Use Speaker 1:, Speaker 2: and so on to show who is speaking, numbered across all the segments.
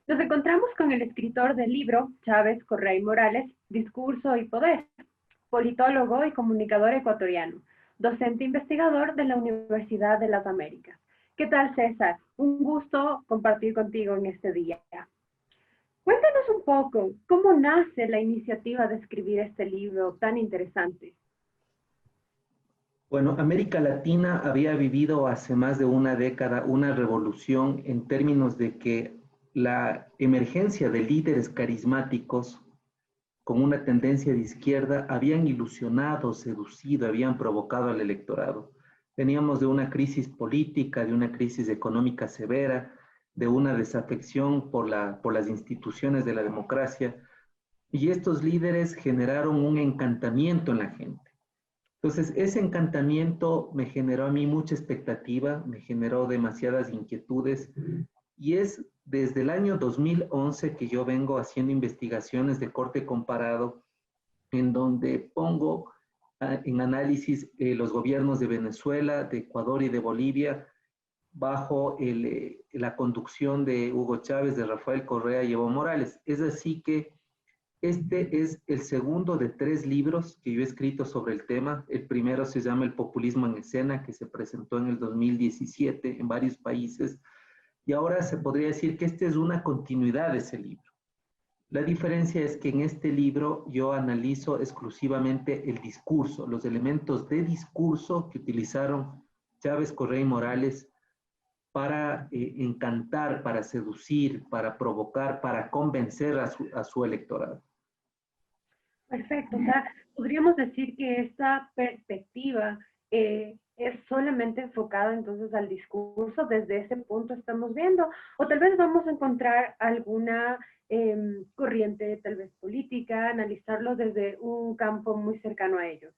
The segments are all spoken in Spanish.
Speaker 1: Nos encontramos con el escritor del libro Chávez, Correa y Morales, Discurso y Poder, politólogo y comunicador ecuatoriano, docente investigador de la Universidad de las Américas. ¿Qué tal, César? Un gusto compartir contigo en este día. Cuéntanos un poco, ¿cómo nace la iniciativa de escribir este libro tan interesante?
Speaker 2: Bueno, América Latina había vivido hace más de una década una revolución en términos de que la emergencia de líderes carismáticos con una tendencia de izquierda habían ilusionado, seducido, habían provocado al electorado. Veníamos de una crisis política, de una crisis económica severa, de una desafección por las instituciones de la democracia, y estos líderes generaron un encantamiento en la gente. Entonces, ese encantamiento me generó a mí mucha expectativa, me generó demasiadas inquietudes y es desde el año 2011 que yo vengo haciendo investigaciones de corte comparado en donde pongo en análisis los gobiernos de Venezuela, de Ecuador y de Bolivia bajo la conducción de Hugo Chávez, de Rafael Correa y Evo Morales. Es así que este es el segundo de 3 libros que yo he escrito sobre el tema. El primero se llama El populismo en escena, que se presentó en el 2017 en varios países. Y ahora se podría decir que esta es una continuidad de ese libro. La diferencia es que en este libro yo analizo exclusivamente el discurso, los elementos de discurso que utilizaron Chávez, Correa y Morales para encantar, para seducir, para provocar, para convencer a su electorado.
Speaker 1: Perfecto, o sea, podríamos decir que esta perspectiva es solamente enfocada entonces al discurso, desde ese punto estamos viendo, o tal vez vamos a encontrar alguna corriente, tal vez política, analizarlo desde un campo muy cercano a ellos.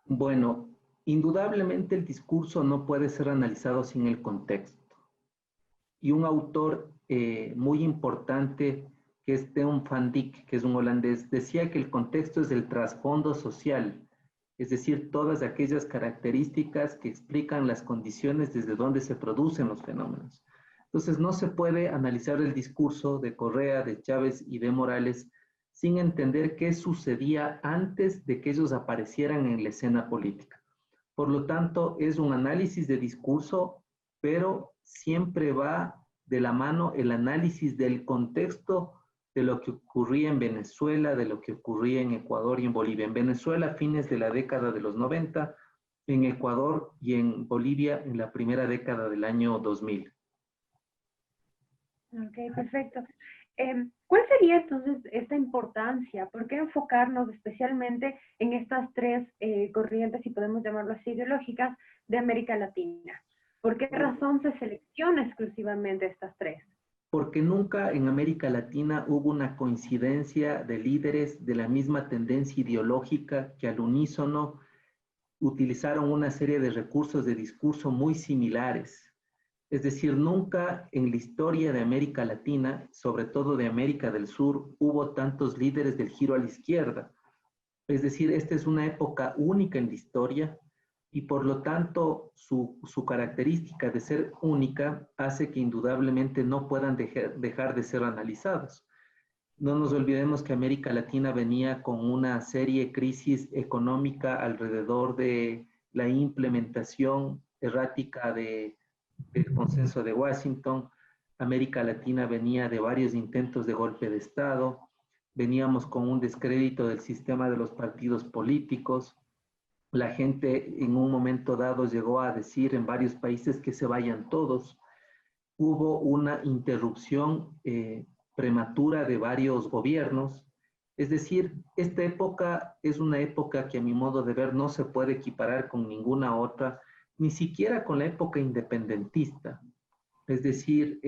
Speaker 2: Bueno, indudablemente el discurso no puede ser analizado sin el contexto. Y un autor muy importante, que es Teun van Dijk, que es un holandés, decía que el contexto es el trasfondo social, es decir, todas aquellas características que explican las condiciones desde donde se producen los fenómenos. Entonces, no se puede analizar el discurso de Correa, de Chávez y de Morales sin entender qué sucedía antes de que ellos aparecieran en la escena política. Por lo tanto, es un análisis de discurso, pero siempre va de la mano el análisis del contexto de lo que ocurría en Venezuela, de lo que ocurría en Ecuador y en Bolivia. En Venezuela, a fines de la década de los 90, en Ecuador y en Bolivia, en la primera década del año 2000.
Speaker 1: Ok, perfecto. ¿Cuál sería entonces esta importancia? ¿Por qué enfocarnos especialmente en estas tres corrientes, si podemos llamarlo así, ideológicas de América Latina? ¿Por qué razón se selecciona exclusivamente estas tres?
Speaker 2: Porque nunca en América Latina hubo una coincidencia de líderes de la misma tendencia ideológica que al unísono utilizaron una serie de recursos de discurso muy similares. Es decir, nunca en la historia de América Latina, sobre todo de América del Sur, hubo tantos líderes del giro a la izquierda. Es decir, esta es una época única en la historia y por lo tanto su característica de ser única hace que indudablemente no puedan dejar de ser analizados. No nos olvidemos que América Latina venía con una serie de crisis económica alrededor de la implementación errática del consenso de Washington. América Latina venía de varios intentos de golpe de Estado, veníamos con un descrédito del sistema de los partidos políticos. La gente en un momento dado llegó a decir en varios países que se vayan todos. Hubo una interrupción prematura de varios gobiernos. Es decir, esta época es una época que a mi modo de ver no se puede equiparar con ninguna otra, ni siquiera con la época independentista. Es decir,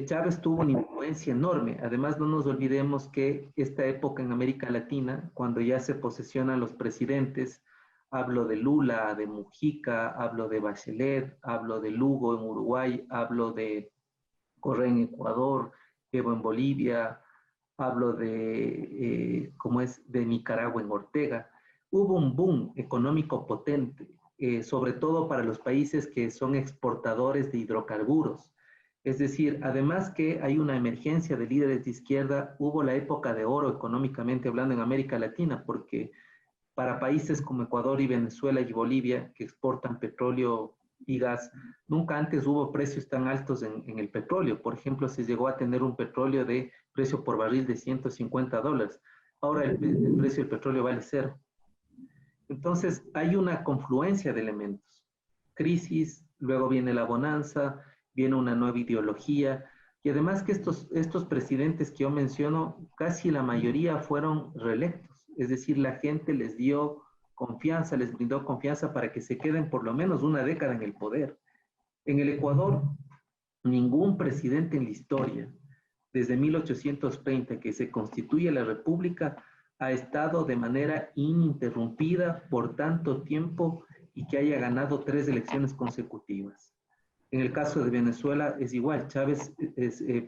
Speaker 2: Chávez tuvo una influencia enorme. Además, no nos olvidemos que esta época en América Latina, cuando ya se posesionan los presidentes, hablo de Lula, de Mujica, hablo de Bachelet, hablo de Lugo en Uruguay, hablo de Correa en Ecuador, Evo en Bolivia, hablo de Nicaragua en Ortega. Hubo un boom económico potente, sobre todo para los países que son exportadores de hidrocarburos. Es decir, además que hay una emergencia de líderes de izquierda, hubo la época de oro económicamente hablando en América Latina, porque para países como Ecuador y Venezuela y Bolivia, que exportan petróleo y gas, nunca antes hubo precios tan altos en el petróleo. Por ejemplo, se llegó a tener un petróleo de precio por barril de $150. Ahora el precio del petróleo vale cero. Entonces, hay una confluencia de elementos. Crisis, luego viene la bonanza, viene una nueva ideología, y además que estos presidentes que yo menciono, casi la mayoría fueron reelectos, es decir, la gente les dio confianza, les brindó confianza para que se queden por lo menos una década en el poder. En el Ecuador, ningún presidente en la historia, desde 1830 que se constituye la República, ha estado de manera ininterrumpida por tanto tiempo y que haya ganado 3 elecciones consecutivas. En el caso de Venezuela es igual, Chávez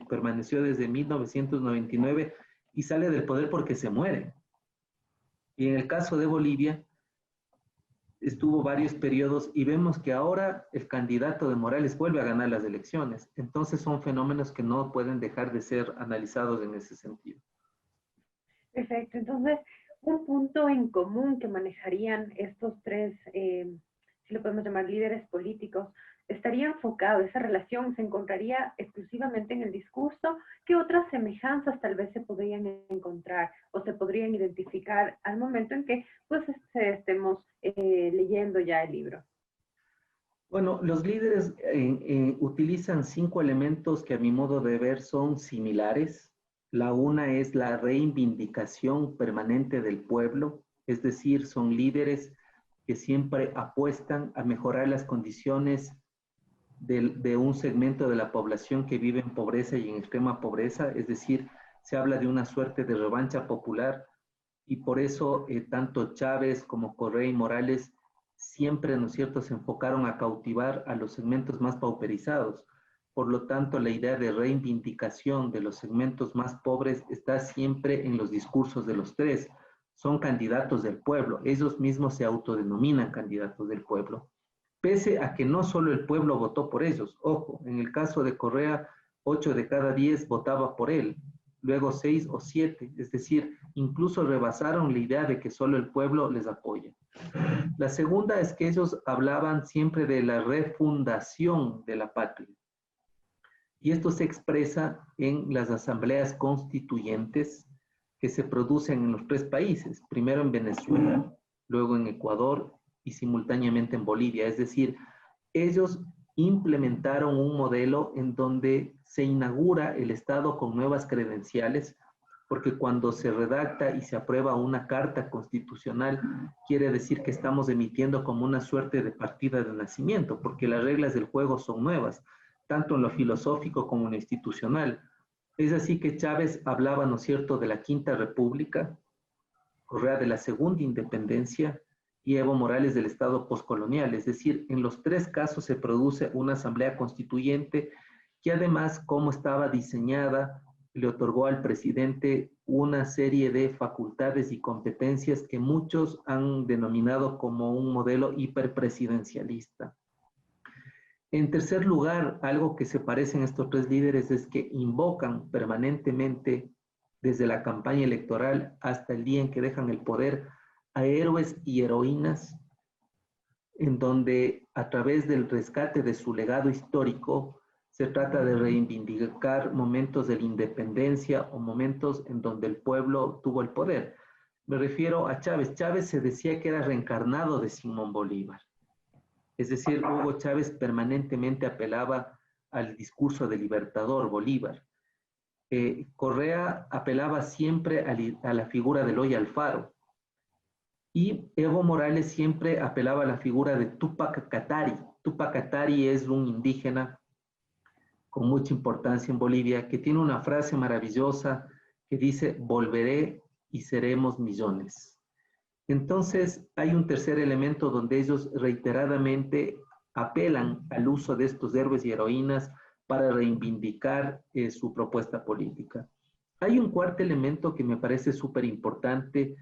Speaker 2: permaneció desde 1999 y sale del poder porque se muere. Y en el caso de Bolivia, estuvo varios periodos y vemos que ahora el candidato de Morales vuelve a ganar las elecciones. Entonces son fenómenos que no pueden dejar de ser analizados en ese sentido.
Speaker 1: Perfecto. Entonces, un punto en común que manejarían estos tres, si lo podemos llamar líderes políticos, estaría enfocado, esa relación se encontraría exclusivamente en el discurso. ¿Qué otras semejanzas tal vez se podrían encontrar o se podrían identificar al momento en que pues estemos leyendo ya el libro?
Speaker 2: Bueno, los líderes utilizan 5 elementos que a mi modo de ver son similares. La una es la reivindicación permanente del pueblo, es decir, son líderes que siempre apuestan a mejorar las condiciones de un segmento de la población que vive en pobreza y en extrema pobreza, es decir, se habla de una suerte de revancha popular y por eso tanto Chávez como Correa y Morales siempre, ¿no es cierto?, se enfocaron a cautivar a los segmentos más pauperizados. Por lo tanto, la idea de reivindicación de los segmentos más pobres está siempre en los discursos de los tres. Son candidatos del pueblo, ellos mismos se autodenominan candidatos del pueblo, pese a que no solo el pueblo votó por ellos. Ojo, en el caso de Correa, 8 de cada 10 votaba por él, luego 6 o 7, es decir, incluso rebasaron la idea de que solo el pueblo les apoya. La segunda es que ellos hablaban siempre de la refundación de la patria. Y esto se expresa en las asambleas constituyentes que se producen en los 3 países, primero en Venezuela, luego en Ecuador y simultáneamente en Bolivia. Es decir, ellos implementaron un modelo en donde se inaugura el Estado con nuevas credenciales, porque cuando se redacta y se aprueba una carta constitucional, quiere decir que estamos emitiendo como una suerte de partida de nacimiento, porque las reglas del juego son nuevas, tanto en lo filosófico como en lo institucional. Es así que Chávez hablaba, ¿no es cierto?, de la Quinta República, Correa de la Segunda Independencia y Evo Morales del Estado postcolonial. Es decir, en los 3 casos se produce una asamblea constituyente que además, como estaba diseñada, le otorgó al presidente una serie de facultades y competencias que muchos han denominado como un modelo hiperpresidencialista. En tercer lugar, algo que se parecen estos 3 líderes es que invocan permanentemente desde la campaña electoral hasta el día en que dejan el poder a héroes y heroínas, en donde a través del rescate de su legado histórico se trata de reivindicar momentos de la independencia o momentos en donde el pueblo tuvo el poder. Me refiero a Chávez. Chávez se decía que era reencarnado de Simón Bolívar. Es decir, Hugo Chávez permanentemente apelaba al discurso del libertador Bolívar. Correa apelaba siempre a la figura de Eloy Alfaro. Y Evo Morales siempre apelaba a la figura de Túpac Katari. Túpac Katari es un indígena con mucha importancia en Bolivia que tiene una frase maravillosa que dice: volveré y seremos millones. Entonces, hay un tercer elemento donde ellos reiteradamente apelan al uso de estos héroes y heroínas para reivindicar su propuesta política. Hay un cuarto elemento que me parece súper importante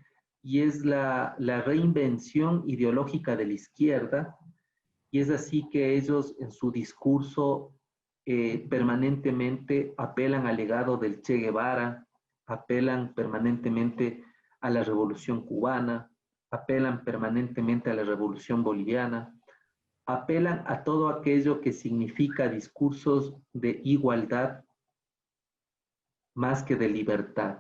Speaker 2: y es la reinvención ideológica de la izquierda, y es así que ellos en su discurso permanentemente apelan al legado del Che Guevara, apelan permanentemente a la Revolución Cubana, apelan permanentemente a la Revolución Boliviana, apelan a todo aquello que significa discursos de igualdad más que de libertad.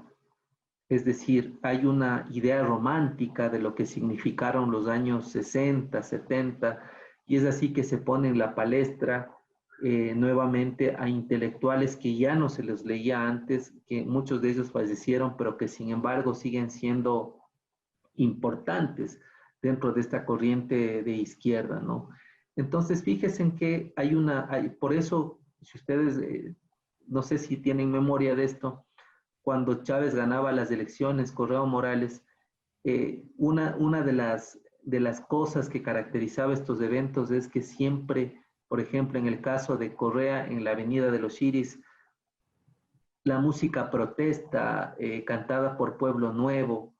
Speaker 2: Es decir, hay una idea romántica de lo que significaron los años 60, 70, y es así que se pone en la palestra nuevamente a intelectuales que ya no se les leía antes, que muchos de ellos fallecieron, pero que sin embargo siguen siendo importantes dentro de esta corriente de izquierda, ¿no? Entonces, fíjense en que por eso, si ustedes, no sé si tienen memoria de esto, cuando Chávez ganaba las elecciones, Correa Morales, una de las cosas que caracterizaba estos eventos es que siempre, por ejemplo, en el caso de Correa, en la Avenida de los Iris, la música protesta cantada por Pueblo Nuevo,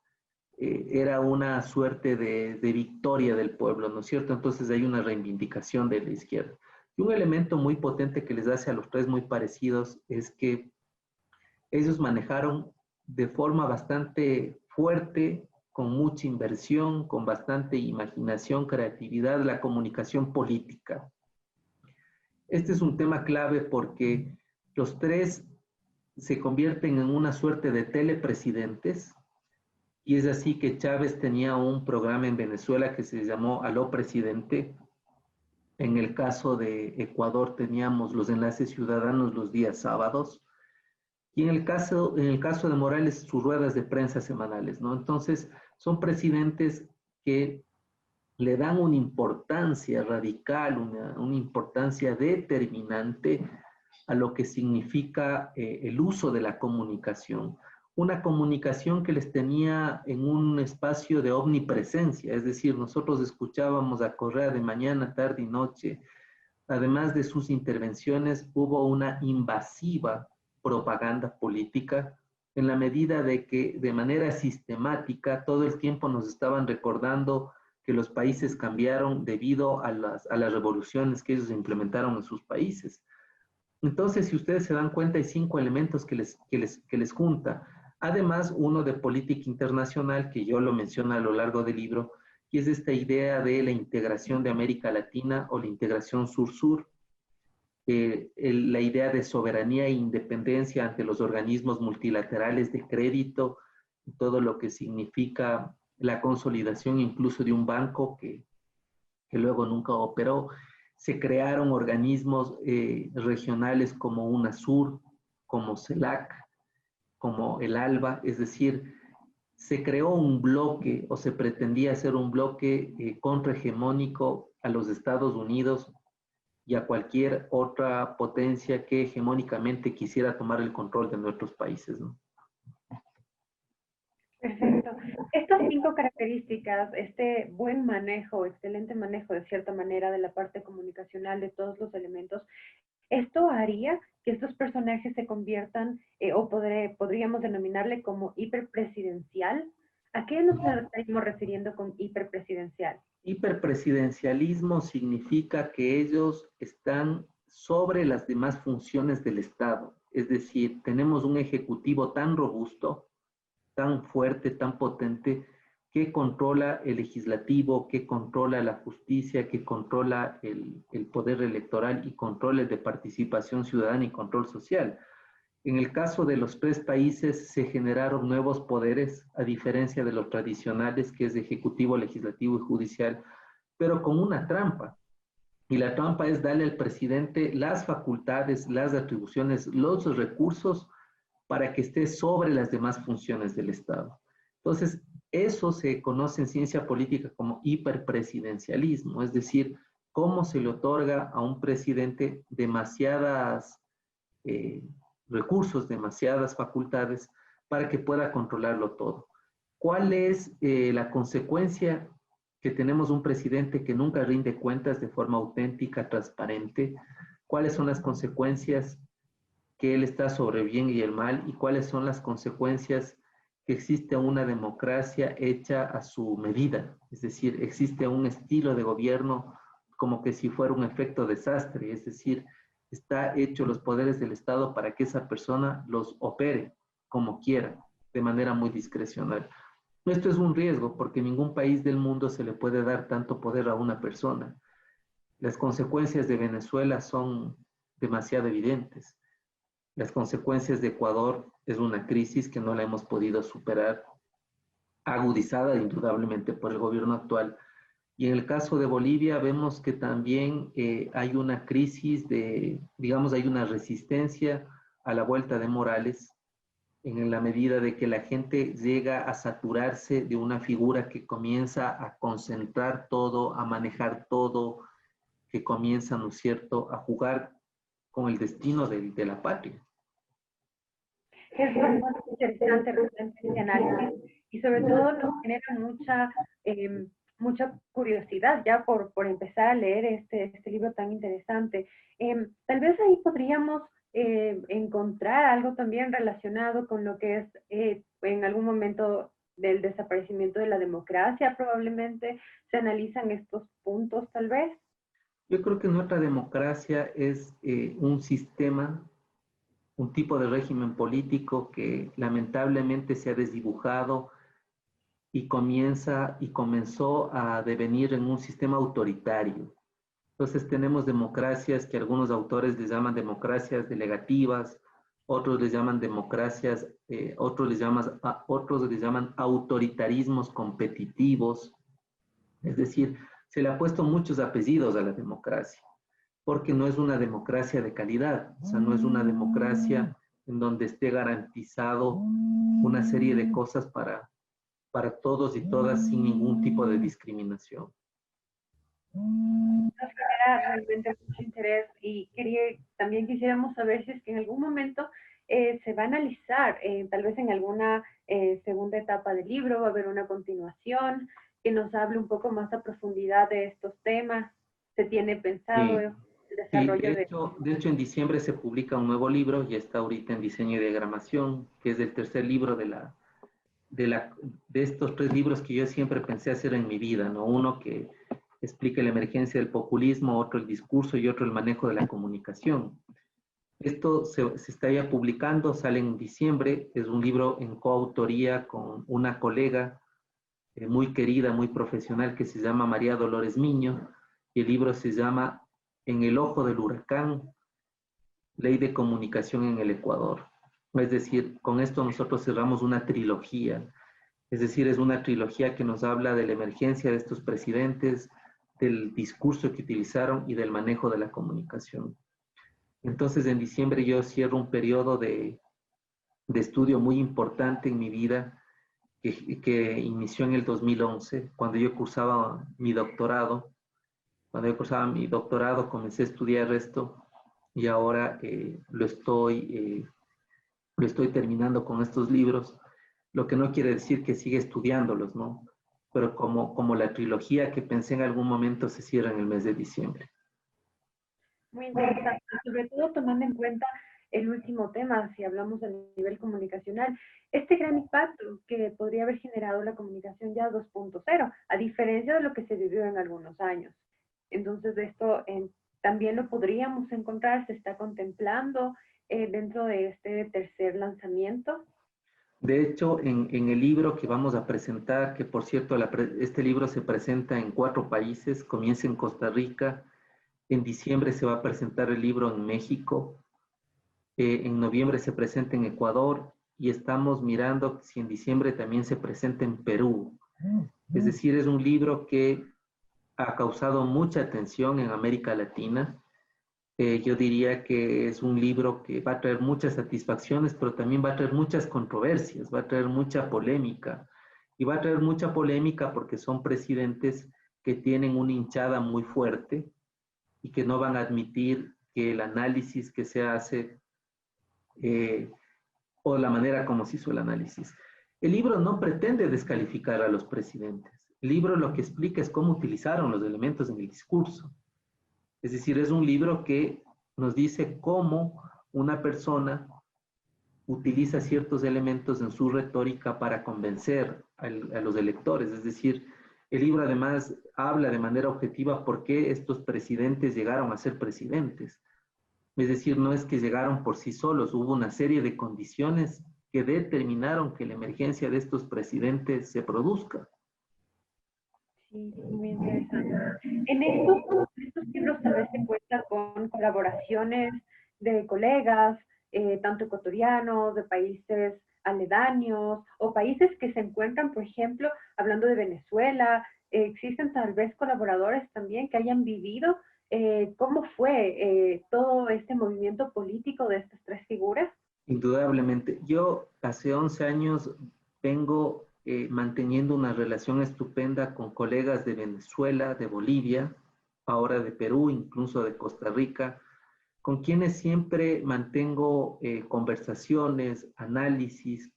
Speaker 2: era una suerte de victoria del pueblo, ¿no es cierto? Entonces hay una reivindicación de la izquierda. Y un elemento muy potente que les hace a los tres muy parecidos es que ellos manejaron de forma bastante fuerte, con mucha inversión, con bastante imaginación, creatividad, la comunicación política. Este es un tema clave porque los tres se convierten en una suerte de telepresidentes, y es así que Chávez tenía un programa en Venezuela que se llamó Aló Presidente. En el caso de Ecuador teníamos los enlaces ciudadanos los días sábados. Y en el caso de Morales, sus ruedas de prensa semanales, ¿no? Entonces, son presidentes que le dan una importancia radical, una importancia determinante a lo que significa el uso de la comunicación. Una comunicación que les tenía en un espacio de omnipresencia, es decir, nosotros escuchábamos a Correa de mañana, tarde y noche. Además de sus intervenciones, hubo una invasiva propaganda política en la medida de que de manera sistemática todo el tiempo nos estaban recordando que los países cambiaron debido a las revoluciones que ellos implementaron en sus países. Entonces, si ustedes se dan cuenta, hay 5 elementos que les junta. Además, uno de política internacional, que yo lo menciono a lo largo del libro, y es esta idea de la integración de América Latina o la integración sur-sur, la idea de soberanía e independencia ante los organismos multilaterales de crédito, todo lo que significa la consolidación incluso de un banco que luego nunca operó. Se crearon organismos regionales como UNASUR, como CELAC, como el ALBA, es decir, se creó un bloque o se pretendía hacer un bloque contrahegemónico a los Estados Unidos y a cualquier otra potencia que hegemónicamente quisiera tomar el control de nuestros países, ¿no?
Speaker 1: Perfecto. Estas 5 características, este buen manejo, excelente manejo de cierta manera de la parte comunicacional de todos los elementos, esto haría que estos personajes se conviertan, podríamos denominarle como hiperpresidencial. ¿A qué nos estaríamos refiriendo con hiperpresidencial?
Speaker 2: Hiperpresidencialismo significa que ellos están sobre las demás funciones del Estado. Es decir, tenemos un ejecutivo tan robusto, tan fuerte, tan potente, que controla el legislativo, que controla la justicia, que controla el poder electoral y controla el de participación ciudadana y control social. En el caso de los 3 países se generaron nuevos poderes, a diferencia de los tradicionales, que es ejecutivo, legislativo y judicial, pero con una trampa. Y la trampa es darle al presidente las facultades, las atribuciones, los recursos para que esté sobre las demás funciones del Estado. Entonces, eso se conoce en ciencia política como hiperpresidencialismo, es decir, cómo se le otorga a un presidente demasiadas recursos, demasiadas facultades para que pueda controlarlo todo. ¿Cuál es la consecuencia? Que tenemos un presidente que nunca rinde cuentas de forma auténtica, transparente. ¿Cuáles son las consecuencias? Que él está sobre el bien y el mal, y cuáles son las consecuencias que existe una democracia hecha a su medida. Es decir, existe un estilo de gobierno como que si fuera un efecto desastre, es decir, está hecho los poderes del Estado para que esa persona los opere como quiera, de manera muy discrecional. Esto es un riesgo porque en ningún país del mundo se le puede dar tanto poder a una persona. Las consecuencias de Venezuela son demasiado evidentes. Las consecuencias de Ecuador es una crisis que no la hemos podido superar, agudizada indudablemente por el gobierno actual. Y en el caso de Bolivia vemos que también hay una crisis de, digamos, hay una resistencia a la vuelta de Morales en la medida de que la gente llega a saturarse de una figura que comienza a concentrar todo, a manejar todo, que comienza, ¿no es cierto?, a jugar con el destino de la patria.
Speaker 1: Es bastante interesante realmente este análisis y sobre todo nos genera mucha curiosidad ya por empezar a leer este libro tan interesante. Tal vez ahí podríamos encontrar algo también relacionado con lo que es en algún momento del desaparecimiento de la democracia, probablemente se analizan estos puntos tal vez.
Speaker 2: Yo creo que nuestra democracia es un sistema, un tipo de régimen político que lamentablemente se ha desdibujado y comenzó a devenir en un sistema autoritario. Entonces tenemos democracias que algunos autores les llaman democracias delegativas, otros les llaman democracias, otros les llaman autoritarismos competitivos. Es decir, se le ha puesto muchos apellidos a la democracia, porque no es una democracia de calidad, o sea, no es una democracia en donde esté garantizado una serie de cosas para todos y todas sin ningún tipo de discriminación.
Speaker 1: Nos genera realmente mucho interés y también quisiéramos saber si es que en algún momento se va a analizar, tal vez en alguna segunda etapa del libro, va a haber una continuación que nos hable un poco más a profundidad de estos temas. ¿Se tiene pensado
Speaker 2: Sí,
Speaker 1: el
Speaker 2: sí,
Speaker 1: desarrollo de...
Speaker 2: de hecho en diciembre se publica un nuevo libro y está ahorita en diseño y diagramación, que es el tercer libro de estos tres libros que yo siempre pensé hacer en mi vida, ¿no? Uno que explica la emergencia del populismo, otro el discurso y otro el manejo de la comunicación. Esto se está ya publicando, sale en diciembre, es un libro en coautoría con una colega muy querida, muy profesional, que se llama María Dolores Miño, y el libro se llama En el ojo del huracán, Ley de comunicación en el Ecuador. Es decir, con esto nosotros cerramos una trilogía, es decir, es una trilogía que nos habla de la emergencia de estos presidentes, del discurso que utilizaron y del manejo de la comunicación. Entonces, en diciembre yo cierro un periodo de estudio muy importante en mi vida que inició en el 2011, cuando yo cursaba mi doctorado. Cuando yo cursaba mi doctorado comencé a estudiar esto y ahora lo estoy terminando con estos libros, lo que no quiere decir que siga estudiándolos, ¿no? Pero como la trilogía que pensé en algún momento se cierra en el mes de diciembre.
Speaker 1: Muy interesante, sobre todo tomando en cuenta el último tema, si hablamos a nivel comunicacional, este gran impacto que podría haber generado la comunicación ya 2.0, a diferencia de lo que se vivió en algunos años. Entonces, esto también lo podríamos encontrar, se está contemplando dentro de este tercer lanzamiento.
Speaker 2: De hecho, en el libro que vamos a presentar, que por cierto, este libro se presenta en 4 países, comienza en Costa Rica, en diciembre se va a presentar el libro en México, en noviembre se presenta en Ecuador y estamos mirando si en diciembre también se presenta en Perú. Es decir, es un libro que ha causado mucha atención en América Latina. Yo diría que es un libro que va a traer muchas satisfacciones, pero también va a traer muchas controversias, va a traer mucha polémica. Y va a traer mucha polémica porque son presidentes que tienen una hinchada muy fuerte y que no van a admitir que el análisis que se hace o la manera como se hizo el análisis. El libro no pretende descalificar a los presidentes. El libro lo que explica es cómo utilizaron los elementos en el discurso. Es decir, es un libro que nos dice cómo una persona utiliza ciertos elementos en su retórica para convencer a los electores. Es decir, el libro además habla de manera objetiva por qué estos presidentes llegaron a ser presidentes. Es decir, no es que llegaron por sí solos, hubo una serie de condiciones que determinaron que la emergencia de estos presidentes se produzca.
Speaker 1: Sí, muy interesante. En estos libros tal vez se cuenta con colaboraciones de colegas, tanto ecuatorianos, de países aledaños o países que se encuentran, por ejemplo, hablando de Venezuela, existen tal vez colaboradores también que hayan vivido cómo fue todo este movimiento político de estas tres figuras.
Speaker 2: Indudablemente. Yo hace 11 años vengo manteniendo una relación estupenda con colegas de Venezuela, de Bolivia, ahora de Perú, incluso de Costa Rica, con quienes siempre mantengo conversaciones, análisis,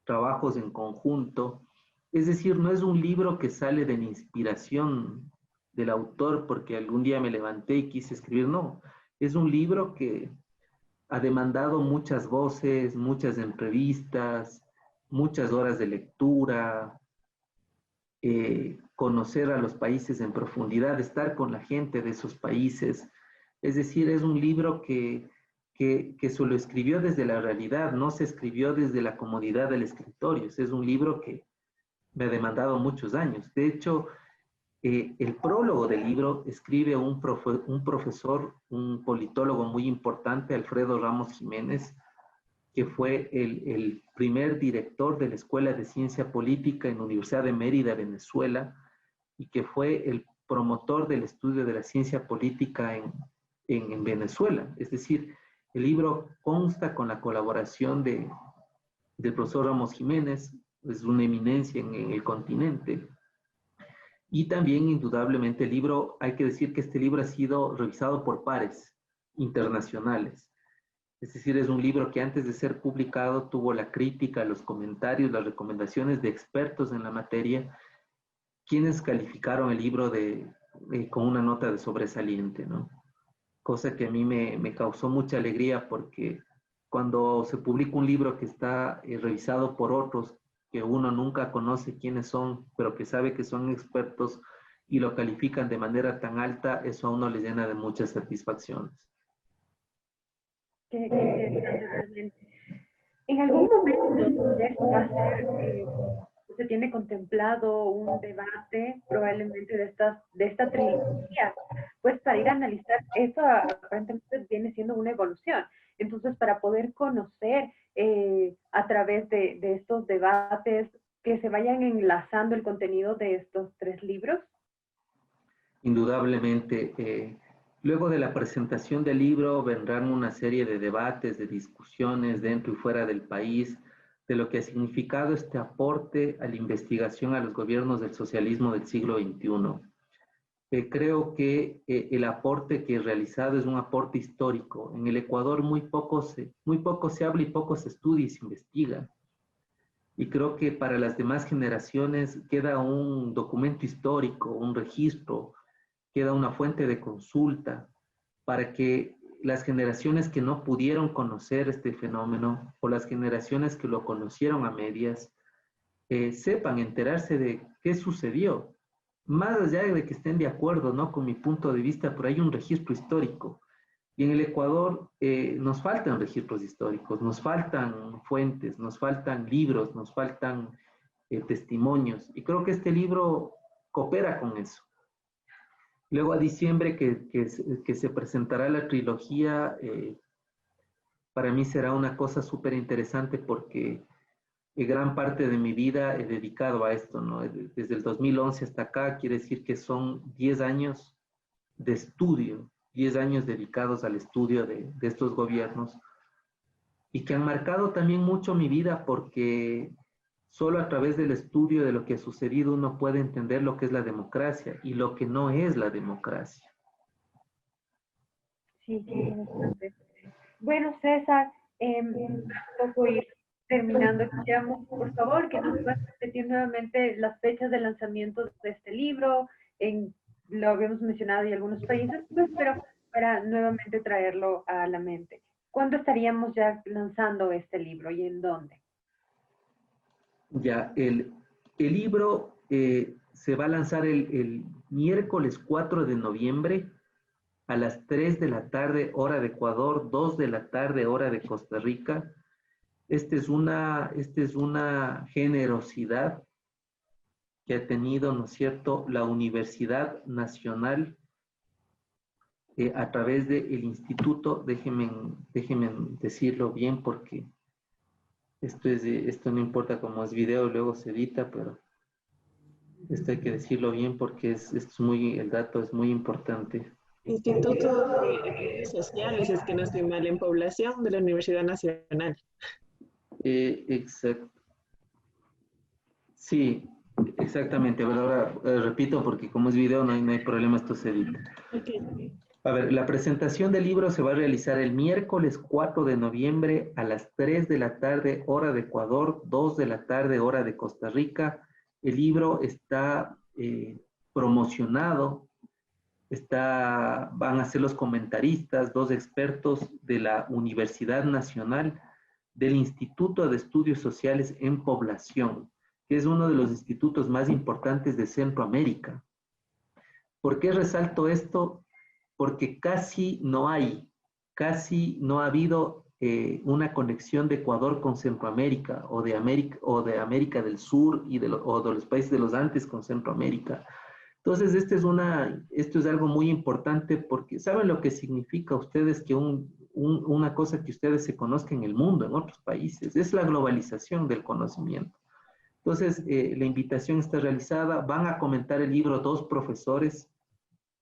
Speaker 2: trabajos en conjunto. Es decir, no es un libro que sale de la inspiración del autor porque algún día me levanté y quise escribir, no. Es un libro que ha demandado muchas voces, muchas entrevistas, muchas horas de lectura, conocer a los países en profundidad, estar con la gente de esos países. Es decir, es un libro que se lo escribió desde la realidad, no se escribió desde la comodidad del escritorio. Es un libro que me ha demandado muchos años. De hecho, el prólogo del libro escribe un profesor, un politólogo muy importante, Alfredo Ramos Jiménez, que fue el primer director de la Escuela de Ciencia Política en la Universidad de Mérida, Venezuela, y que fue el promotor del estudio de la ciencia política en Venezuela. Es decir, el libro consta con la colaboración del profesor Ramos Jiménez, es una eminencia en el continente. Y también, indudablemente, el libro, hay que decir que este libro ha sido revisado por pares internacionales. Es decir, es un libro que antes de ser publicado tuvo la crítica, los comentarios, las recomendaciones de expertos en la materia, quienes calificaron el libro con una nota de sobresaliente, ¿no? Cosa que a mí me causó mucha alegría porque cuando se publica un libro que está revisado por otros, que uno nunca conoce quiénes son, pero que sabe que son expertos y lo califican de manera tan alta, eso a uno le llena de muchas satisfacciones.
Speaker 1: Qué interesante realmente. En algún momento ya va a ser, se tiene contemplado un debate probablemente de esta trilogía, pues para ir a analizar eso aparentemente viene siendo una evolución. Entonces, para poder conocer a través de estos debates que se vayan enlazando el contenido de estos tres libros.
Speaker 2: Indudablemente, luego de la presentación del libro vendrán una serie de debates, de discusiones dentro y fuera del país, de lo que ha significado este aporte a la investigación a los gobiernos del socialismo del siglo XXI. Creo que el aporte que he realizado es un aporte histórico. En el Ecuador muy poco se habla y poco se estudia y se investiga. Y creo que para las demás generaciones queda un documento histórico, un registro, queda una fuente de consulta para que las generaciones que no pudieron conocer este fenómeno o las generaciones que lo conocieron a medias sepan enterarse de qué sucedió. Más allá de que estén de acuerdo, ¿no?, con mi punto de vista, pero hay un registro histórico. Y en el Ecuador nos faltan registros históricos, nos faltan fuentes, nos faltan libros, nos faltan testimonios. Y creo que este libro coopera con eso. Luego a diciembre que se presentará la trilogía, para mí será una cosa súper interesante porque gran parte de mi vida he dedicado a esto, ¿no? Desde el 2011 hasta acá, quiere decir que son 10 años de estudio, 10 años dedicados al estudio de estos gobiernos y que han marcado también mucho mi vida porque solo a través del estudio de lo que ha sucedido uno puede entender lo que es la democracia y lo que no es la democracia.
Speaker 1: Sí, qué interesante. Bueno, César, para un poco ir terminando, quisiéramos, por favor, que nos puedas repetir nuevamente las fechas de lanzamiento de este libro. Lo habíamos mencionado y algunos países, pues, pero para nuevamente traerlo a la mente. ¿Cuándo estaríamos ya lanzando este libro y en dónde?
Speaker 2: Ya, el libro se va a lanzar el miércoles 4 de noviembre a las 3 de la tarde, hora de Ecuador, 2 de la tarde, hora de Costa Rica. Esta es una generosidad que ha tenido, ¿no es cierto?, la Universidad Nacional a través del instituto. Déjenme decirlo bien porque esto no importa cómo es video, luego se edita, pero esto hay que decirlo bien porque el dato es muy importante.
Speaker 3: Instituto de Estudios Sociales, es que no estoy mal, en Población de la Universidad Nacional.
Speaker 2: Exacto. Sí, exactamente. Pero ahora repito porque como es video no hay problema, esto se edita.
Speaker 3: Okay.
Speaker 2: A ver, la presentación del libro se va a realizar el miércoles 4 de noviembre a las 3 de la tarde, hora de Ecuador, 2 de la tarde, hora de Costa Rica. El libro está promocionado, van a ser los comentaristas, dos expertos de la Universidad Nacional, del Instituto de Estudios Sociales en Población, que es uno de los institutos más importantes de Centroamérica. ¿Por qué resalto esto? Porque casi no ha habido una conexión de Ecuador con Centroamérica o de América del Sur o de los países de los Andes con Centroamérica. Entonces, esto es algo muy importante porque ¿saben lo que significa ustedes que una cosa que ustedes se conozcan en el mundo, en otros países? Es la globalización del conocimiento. Entonces, la invitación está realizada. Van a comentar el libro dos profesores.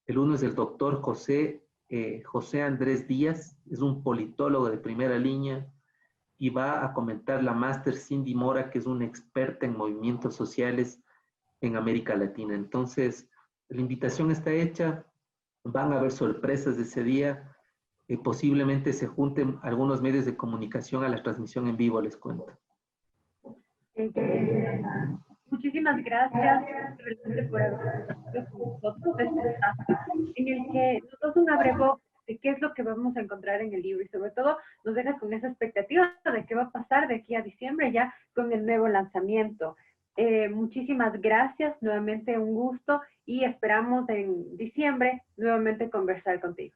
Speaker 2: El uno es el doctor José Andrés Díaz, es un politólogo de primera línea, y va a comentar la máster Cindy Mora, que es una experta en movimientos sociales en América Latina. Entonces, la invitación está hecha, van a haber sorpresas de ese día, posiblemente se junten algunos medios de comunicación a la transmisión en vivo, les cuento.
Speaker 1: Muchísimas gracias realmente por haber estado con nosotros este espacio en el que nos das un abrebocas de qué es lo que vamos a encontrar en el libro y sobre todo nos dejas con esa expectativa de qué va a pasar de aquí a diciembre ya con el nuevo lanzamiento. Muchísimas gracias, nuevamente un gusto y esperamos en diciembre nuevamente conversar contigo.